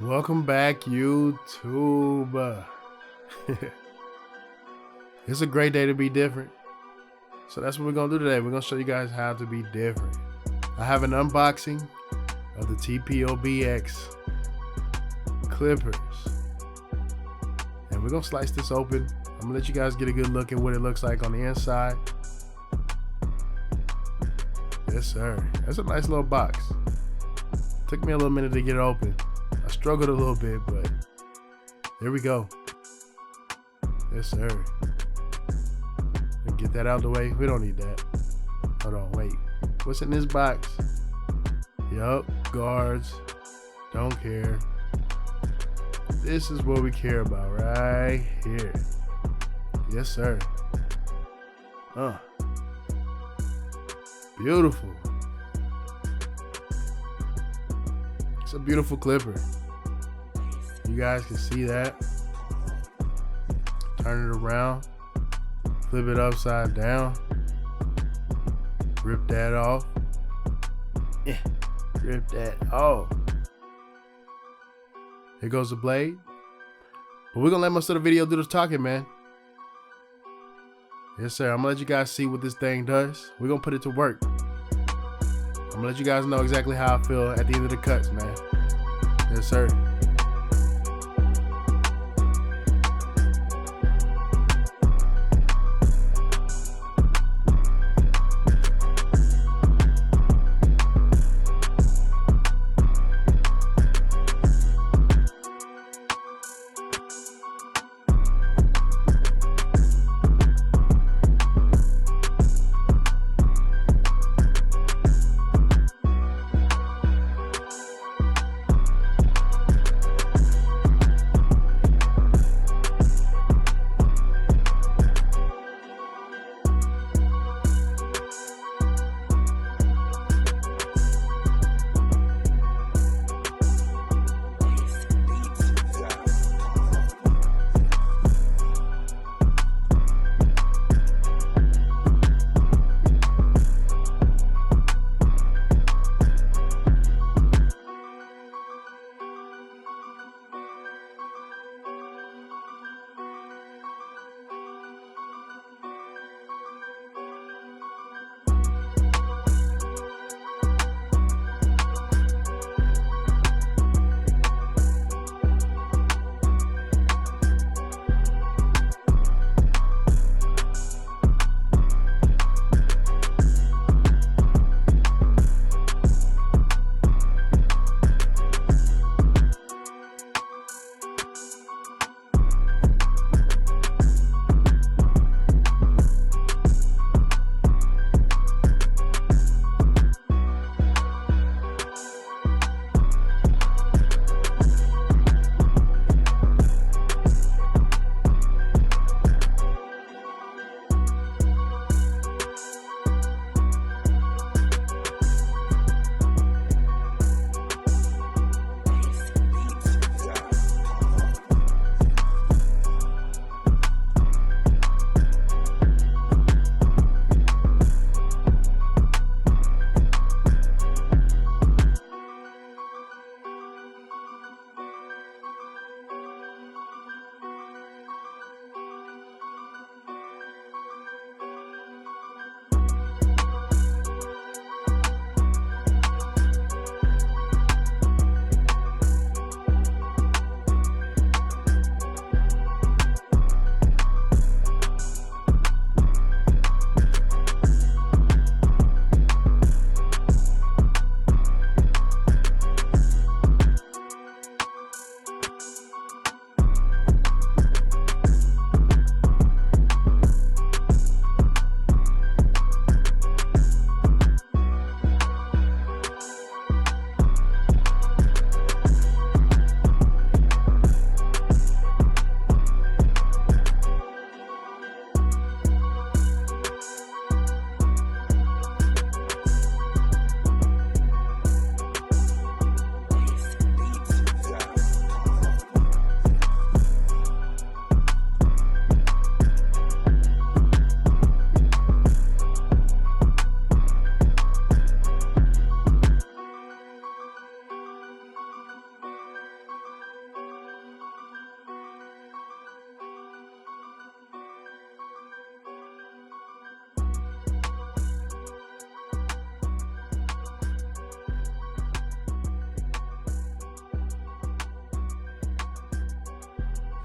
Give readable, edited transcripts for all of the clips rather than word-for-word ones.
Welcome back, YouTube. It's a great day to be different. So that's what we're going to do today. We're going to show you guys how to be different. I have an unboxing of the TPOB X clippers. And we're going to slice this open. I'm going to let you guys get a good look at what it looks like on the inside. Yes, sir. That's a nice little box. Took me a little minute to get it open. I struggled a little bit, but there we go. Yes, sir. Get that out of the way. We don't need that. Hold on, wait. What's in this box? Yup, guards. Don't care. This is what we care about right here. Yes, sir. Beautiful. It's a beautiful clipper. You guys can see that. Turn it around. Flip it upside down. Rip that off. Rip that off. Here goes the blade. But we're gonna let most of the video do the talking, man. Yes, sir. I'm gonna let you guys see what this thing does. We're gonna put it to work. I'm gonna let you guys know exactly how I feel at the end of the cuts, man. Yes, sir.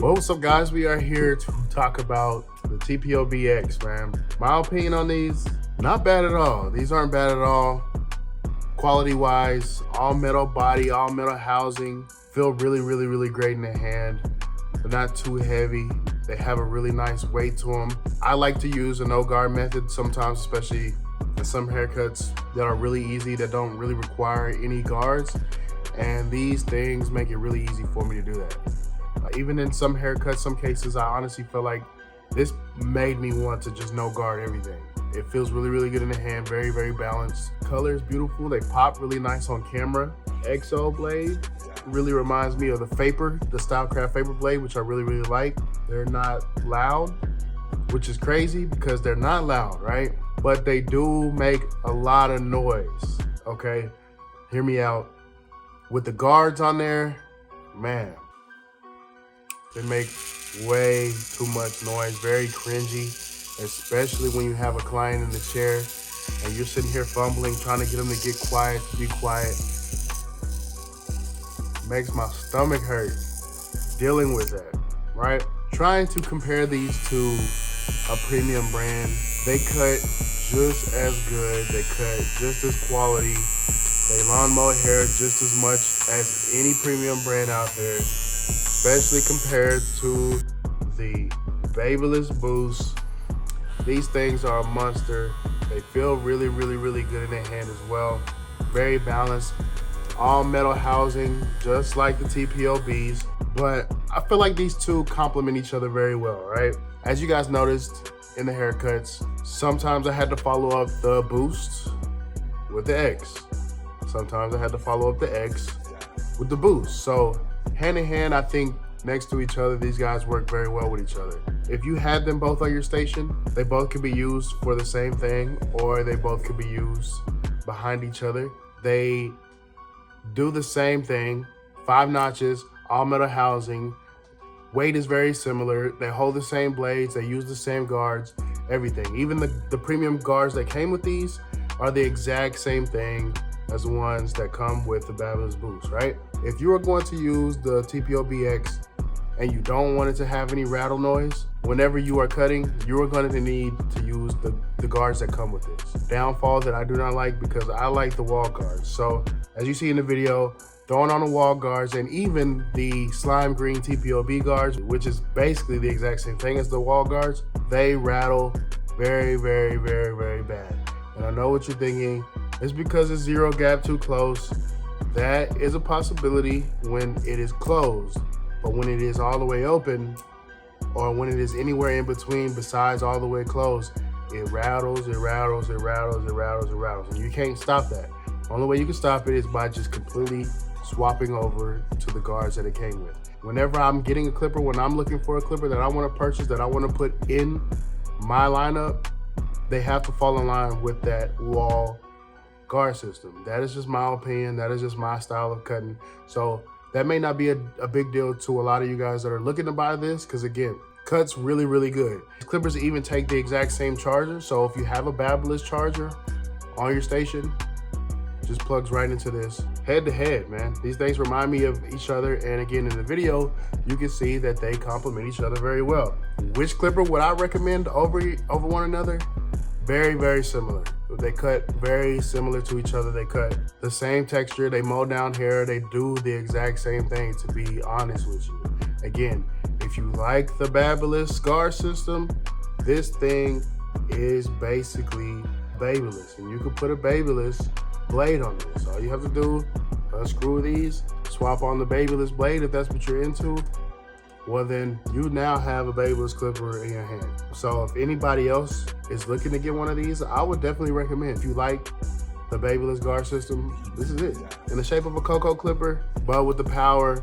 Well, what's up, guys? We are here to talk about the TPOB X, man. My opinion on these, not bad at all. These aren't bad at all. Quality-wise, all metal body, all metal housing. Feel really great in the hand. They're not too heavy. They have a really nice weight to them. I like to use a no guard method sometimes, especially in some haircuts that are really easy, that don't really require any guards. And these things make it really easy for me to do that. Even in some haircuts, some cases, I honestly feel like this made me want to just no guard everything. It feels really good in the hand, very balanced. Color is beautiful. They pop really nice on camera. XO blade really reminds me of the Vapor, the Stylecraft Vapor blade, which I really like. They're not loud, which is crazy because they're not loud, right? But they do make a lot of noise, okay? Hear me out. With the guards on there, man, they make way too much noise, very cringy, especially when you have a client in the chair and you're sitting here fumbling, trying to get them to get quiet, to be quiet. Makes my stomach hurt dealing with that, right? Trying to compare these to a premium brand, they cut just as good, they cut just as quality, they lawn mow hair just as much as any premium brand out there, especially compared to the Babyliss Boost. These things are a monster. They feel really good in their hand as well. Very balanced. All metal housing, just like the TPOBs. But I feel like these two complement each other very well, right? As you guys noticed in the haircuts, sometimes I had to follow up the Boost with the X. Sometimes I had to follow up the X with the Boost. So hand in hand, I think next to each other, these guys work very well with each other. If you had them both on your station, they both could be used for the same thing, or they both could be used behind each other. They do the same thing, 5 notches, all metal housing. Weight is very similar. They hold the same blades, they use the same guards, everything. Even the premium guards that came with these are the exact same thing as the ones that come with the Babyliss Boost, right? If you are going to use the TPOB X and you don't want it to have any rattle noise, whenever you are cutting, you are going to need to use the guards that come with this. Downfall that I do not like, because I like the wall guards. So as you see in the video, throwing on the wall guards and even the slime green TPOB guards, which is basically the exact same thing as the wall guards, they rattle very bad. And I know what you're thinking, it's because it's zero gap too close. That is a possibility when it is closed, but when it is all the way open, or when it is anywhere in between besides all the way closed, it rattles, and you can't stop that. The only way you can stop it is by just completely swapping over to the guards that it came with. Whenever I'm getting a clipper, when I'm looking for a clipper that I want to purchase, that I want to put in my lineup, they have to fall in line with that wall guard system. That is just my opinion. That is just my style of cutting. So that may not be a big deal to a lot of you guys that are looking to buy this, because again, cuts really good. Clippers even take the exact same charger. So if you have a Babyliss charger on your station, just plugs right into this. Head to head, man. These things remind me of each other. And again, in the video, you can see that they complement each other very well. Which clipper would I recommend over one another? Very similar. They cut very similar to each other. They cut the same texture. They mow down hair. They do the exact same thing, to be honest with you. Again, if you like the Babyliss scar system, this thing is basically Babyliss. And you can put a Babyliss blade on this. All you have to do, unscrew these, swap on the Babyliss blade if that's what you're into. Well, then you now have a Babyliss clipper in your hand. So if anybody else is looking to get one of these, I would definitely recommend. If you like the Babyliss guard system, this is it. In the shape of a Coco clipper, but with the power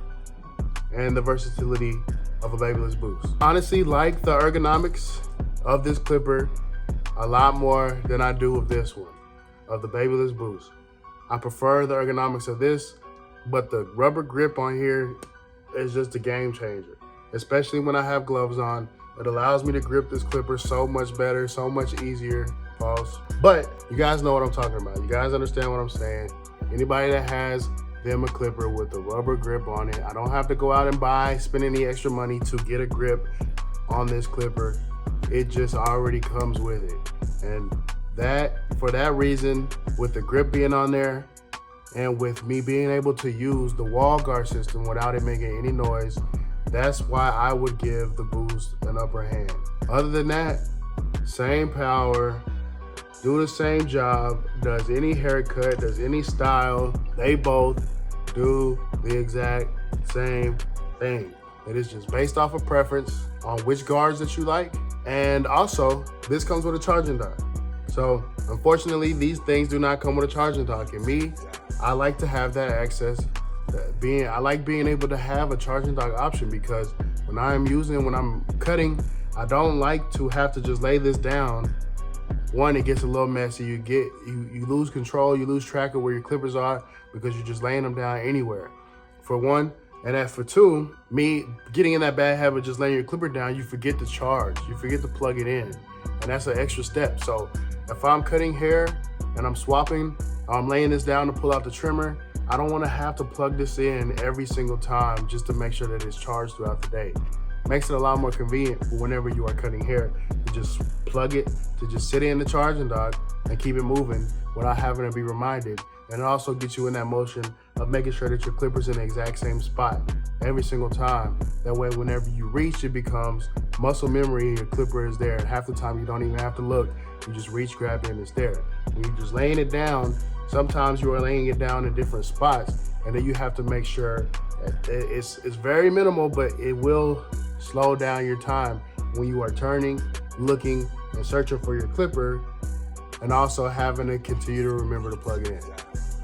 and the versatility of a Babyliss Boost. Honestly, like the ergonomics of this clipper a lot more than I do of this one, of the Babyliss Boost. I prefer the ergonomics of this, but the rubber grip on here is just a game changer. Especially when I have gloves on, it allows me to grip this clipper so much better, so much easier. Pause. But you guys know what I'm talking about. You guys understand what I'm saying. Anybody that has them a clipper with a rubber grip on it. I don't have to go out and spend any extra money to get a grip on this clipper. It just already comes with it. And for that reason, with the grip being on there and with me being able to use the wall guard system without it making any noise, that's why I would give the Boost an upper hand. Other than that, same power, do the same job, does any haircut, does any style, they both do the exact same thing. It is just based off of preference on which guards that you like. And also, this comes with a charging dock. So unfortunately, these things do not come with a charging dock. And me, I like to have that access. I like being able to have a charging dock option, because when I'm cutting, I don't like to have to just lay this down. One, it gets a little messy. You lose control, you lose track of where your clippers are because you're just laying them down anywhere, for one. And as for two, me getting in that bad habit of just laying your clipper down, you forget to charge, you forget to plug it in. And that's an extra step. So if I'm cutting hair and I'm swapping, I'm laying this down to pull out the trimmer, I don't want to have to plug this in every single time just to make sure that it's charged throughout the day. Makes it a lot more convenient for whenever you are cutting hair to just plug it, to just sit in the charging dock and keep it moving without having to be reminded. And it also gets you in that motion of making sure that your clipper's in the exact same spot every single time. That way, whenever you reach, it becomes muscle memory and your clipper is there. And half the time you don't even have to look. You just reach, grab it, and it's there. When you're just laying it down, sometimes you are laying it down in different spots, and then you have to make sure that it's very minimal, but it will slow down your time when you are turning, looking, and searching for your clipper, and also having to continue to remember to plug it in.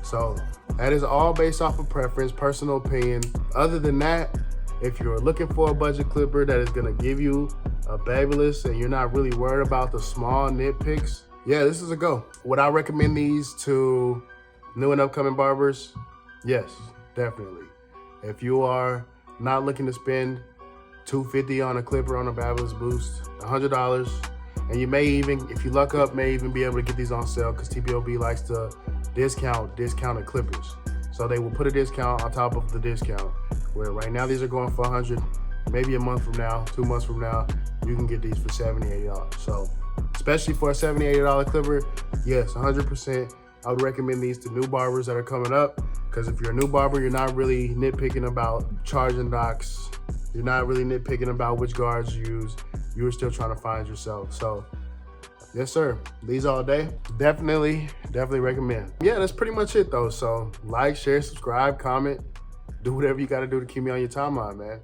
So that is all based off of preference, personal opinion. Other than that, if you're looking for a budget clipper that is gonna give you a Babyliss and you're not really worried about the small nitpicks, yeah, this is a go. Would I recommend these to new and upcoming barbers? Yes, definitely. If you are not looking to spend $250 on a clipper on a Babyliss Boost, $100, and you may even, if you luck up, may even be able to get these on sale, because TPOB likes to discount discounted clippers. So they will put a discount on top of the discount, where right now these are going for $100. Maybe a month from now, 2 months from now, you can get these for $70, $80. So especially for a $70, $80 clipper, yes, 100%. I would recommend these to new barbers that are coming up, because if you're a new barber, you're not really nitpicking about charging docks. You're not really nitpicking about which guards you use. You're still trying to find yourself. So yes, sir. These all day. Definitely recommend. Yeah, that's pretty much it though. So like, share, subscribe, comment, do whatever you got to do to keep me on your timeline, man.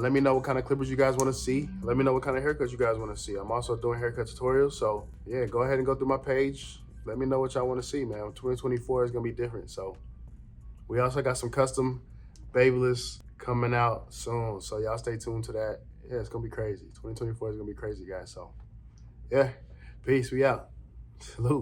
Let me know what kind of clippers you guys want to see. Let me know what kind of haircuts you guys want to see. I'm also doing haircut tutorials. So yeah, go ahead and go through my page. Let me know what y'all want to see, man. 2024 is going to be different. So we also got some custom Babyliss coming out soon. So y'all stay tuned to that. Yeah, it's going to be crazy. 2024 is going to be crazy, guys. So yeah, peace. We out. Salute.